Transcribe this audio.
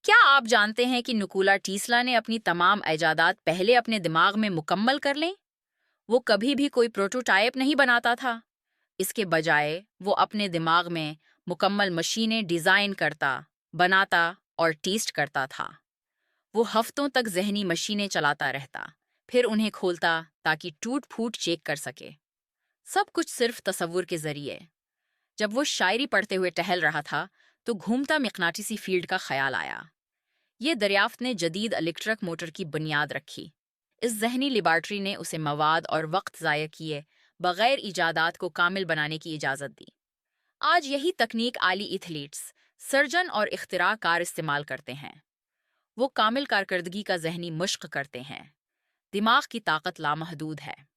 کیا آپ جانتے ہیں کہ نکولا ٹیسلا نے اپنی تمام ایجادات پہلے اپنے دماغ میں مکمل کر لیں؟ وہ کبھی بھی کوئی پروٹوٹائپ نہیں بناتا تھا۔ اس کے بجائے وہ اپنے دماغ میں مکمل مشینیں ڈیزائن کرتا، بناتا اور ٹیسٹ کرتا تھا۔ وہ ہفتوں تک ذہنی مشینیں چلاتا رہتا، پھر انہیں کھولتا تاکہ ٹوٹ پھوٹ چیک کر سکے۔ سب کچھ صرف تصور کے ذریعے۔ جب وہ شاعری پڑھتے ہوئے ٹہل رہا تھا تو گھومتا مقناطیسی فیلڈ کا خیال آیا۔ یہ دریافت نے جدید الیکٹرک موٹر کی بنیاد رکھی۔ اس ذہنی لیبارٹری نے اسے مواد اور وقت ضائع کیے بغیر ایجادات کو کامل بنانے کی اجازت دی۔ آج یہی تکنیک اعلی ایتھلیٹس، سرجن اور اختراع کار استعمال کرتے ہیں۔ وہ کامل کارکردگی کا ذہنی مشق کرتے ہیں۔ دماغ کی طاقت لامحدود ہے۔